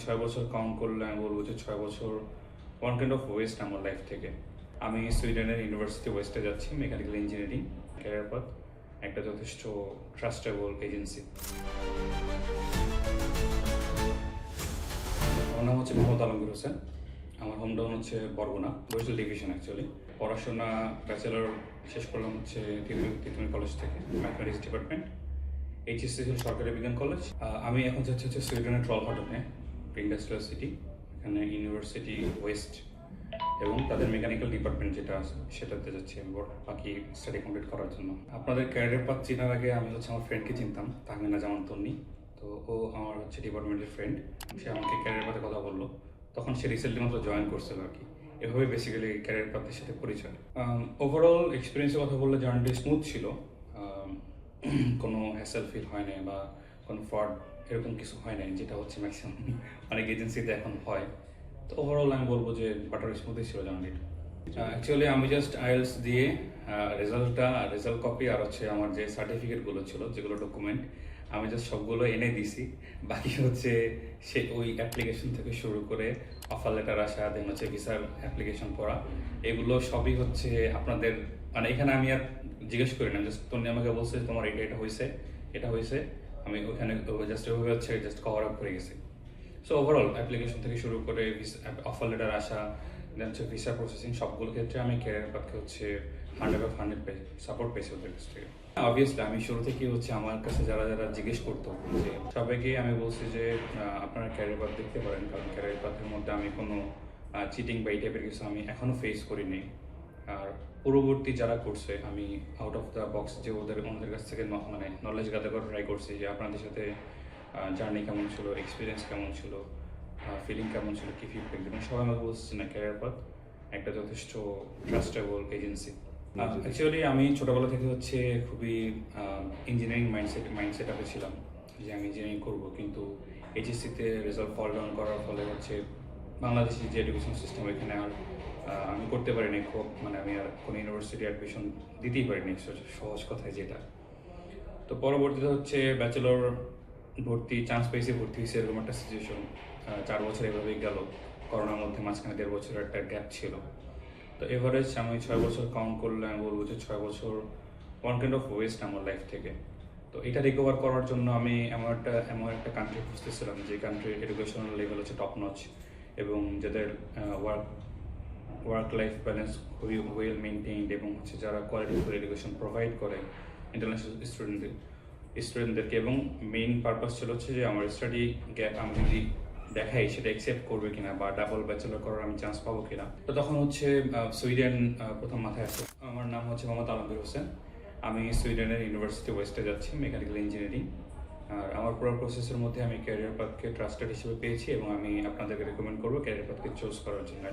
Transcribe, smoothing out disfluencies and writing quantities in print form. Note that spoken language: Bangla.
6 বছর কাউন্ট করলে আমি বলবো যে 6 বছর ওয়ান কাইন্ড অফ ওয়েস্ট আমার লাইফ থেকে। আমি সুইডেনের ইউনিভার্সিটি ওয়েস্টে যাচ্ছি, মেকানিক্যাল ইঞ্জিনিয়ারিং ক্যারিয়ার পাথ, একটা যথেষ্ট ট্রাস্টেবল এজেন্সি। আমার নাম হচ্ছে মোহাম্মদ আলমগীর হোসেন। আমার হোম টাউন হচ্ছে বরগুনা, বরিশাল ডিভিশন অ্যাকচুয়ালি। পড়াশোনা ব্যাচেলর শেষ করলাম হচ্ছে তিতুমির কলেজ থেকে, ম্যাথমেটিক্স ডিপার্টমেন্ট। এইচএসসি ছিল সরকারি বিজ্ঞান কলেজ। আমি এখন যাচ্ছি হচ্ছে সুইডেনের ট্রলহাটনে, ইন্ডাস্ট্রিয়াল সিটি, এখানে ইউনিভার্সিটি ওয়েস্ট এবং তাদের মেকানিক্যাল ডিপার্টমেন্ট যেটা আছে সেটাতে যাচ্ছি আমি বাকি স্টাডি কমপ্লিট করার জন্য। আপনাদের ক্যারিয়ার পাথ চেনার আগে আমি হচ্ছে আমার ফ্রেন্ডকে চিনতাম, তাহমিনা জামান তন্নি। তো ও আমার হচ্ছে ডিপার্টমেন্টের ফ্রেন্ড, সে আমাকে ক্যারিয়ার পাথে কথা বললো। তখন সে রিসেন্টলি মাত্র জয়েন করছিল আর কি। এভাবে বেসিক্যালি ক্যারিয়ার পাথের সাথে পরিচয়। ওভারঅল এক্সপিরিয়েন্সের কথা বললে জার্নিটি স্মুথ ছিল, কোনো হ্যাসেল ফিল হয় নাই বা কোনো ফ্রড এরকম কিছু হয় নাই, যেটা হচ্ছে ম্যাক্সিমাম অনেক এজেন্সিতে এখন হয়। তো ওভারঅল আমি বলবো যে বাটার স্মুথই ছিল জার্নিটা। অ্যাকচুয়ালি আমি জাস্ট আইএলস দিয়ে রেজাল্ট কপি আর হচ্ছে আমার যে সার্টিফিকেটগুলো ছিল, যেগুলো ডকুমেন্ট, আমি জাস্ট সবগুলো এনে দিছি। বাকি হচ্ছে সে ওই অ্যাপ্লিকেশন থেকে শুরু করে অফার লেটার আসা, দেন হচ্ছে ভিসার অ্যাপ্লিকেশন করা, এগুলো সবই হচ্ছে আপনাদের, মানে এখানে আমি আর জিজ্ঞেস করি না, জাস্ট তুমি আমাকে বলছে তোমার এটা হয়েছে, আমি ওখানে জাস্ট ওইভাবে হচ্ছে জাস্ট কভার আপ করে গেছি। সো ওভারঅল অ্যাপ্লিকেশন থেকে শুরু করে অফার লেটার আসা, দেন হচ্ছে ভিসা প্রসেসিং, সবগুলো ক্ষেত্রে আমি ক্যারিয়ার পাথকে হচ্ছে 100/100 সাপোর্ট পেয়েছি ওদের কাছ থেকে। অবভিয়াসলি আমি শুরু থেকেই হচ্ছে আমার কাছে যারা জিজ্ঞেস করতো, যে সবাইকে আমি বলছি যে আপনারা ক্যারিয়ার পাথ দেখতে পারেন, কারণ ক্যারিয়ার পাথের মধ্যে আমি কোনো চিটিং বা এই টাইপের কিছু আমি এখনও ফেস করিনি। আর পূর্ববর্তী যারা করছে, আমি আউট অফ দ্য বক্স যে ওনাদের কাছ থেকে মানে নলেজ গাদার করার ট্রাই করছি, যে আপনাদের সাথে জার্নি কেমন ছিল, এক্সপিরিয়েন্স কেমন ছিল, ফিলিং কেমন ছিল, কী ফিডব্যাক দেবেন। সবাই আমাকে বলছে না ক্যারিয়ার পাথ একটা যথেষ্ট ট্রাস্টেবল এজেন্সি। অ্যাকচুয়ালি আমি ছোটোবেলা থেকে হচ্ছে খুবই ইঞ্জিনিয়ারিং মাইন্ডসেট আপে ছিলাম, যে আমি ইঞ্জিনিয়ারিং করবো, কিন্তু এইচএসসিতে রেজাল্ট ফল ডাউন করার ফলে হচ্ছে বাংলাদেশের যে এডুকেশন সিস্টেম, এখানে আর আমি করতে পারিনি খুব, মানে আমি আর কোনো ইউনিভার্সিটি অ্যাডমিশন দিতেই পারিনি, সহজ কথায় যেটা। তো পরবর্তীতে হচ্ছে ব্যাচেলর চান্স পেয়েছি, ভর্তি হয়েছে, এরকম একটা সিচুয়েশন। 4 বছর এভাবেই গেল, করোনার মধ্যে মাঝখানে 1.5 বছরের একটা গ্যাপ ছিল। তো এভারেজ আমি 6 বছর কাউন্ট করলে আমি বলবো যে 6 বছর ওয়ান কাইন্ড অফ ওয়েস্ট আমার লাইফ থেকে। তো এটা রিকভার করার জন্য আমি এমন একটা কান্ট্রি খুঁজতেছিলাম, যে কান্ট্রির এডুকেশনাল লেভেল হচ্ছে টপ নচ, এবং যাদের ওয়ার্ক লাইফ ব্যালেন্স খুবই ওয়েল মেনটেইনড, এবং হচ্ছে যারা কোয়ালিটিফুল এডুকেশন প্রোভাইড করে ইন্টারন্যাশনাল স্টুডেন্টদেরকে। এবং মেইন পারপাস ছিল হচ্ছে যে আমার স্টাডি গ্যাপ আমি যদি দেখাই, সেটা অ্যাকসেপ্ট করবে কিনা, বা ডাবল ব্যাচেলর করার আমি চান্স পাবো কিনা। তো তখন হচ্ছে সুইডেন প্রথম মাথায় আসে। আমার নাম হচ্ছে মোহাম্মদ আলমগীর হোসেন। আমি সুইডেনের ইউনিভার্সিটি ওয়েস্টে যাচ্ছি, মেকানিক্যাল ইঞ্জিনিয়ারিং। আর আমার পুরো প্রসেসের মধ্যে আমি ক্যারিয়ার পাথকে ট্রাস্টেড হিসেবে পেয়েছি, এবং আমি আপনাদেরকে রেকমেন্ড করবো ক্যারিয়ার পাথকে চুজ করার জন্য।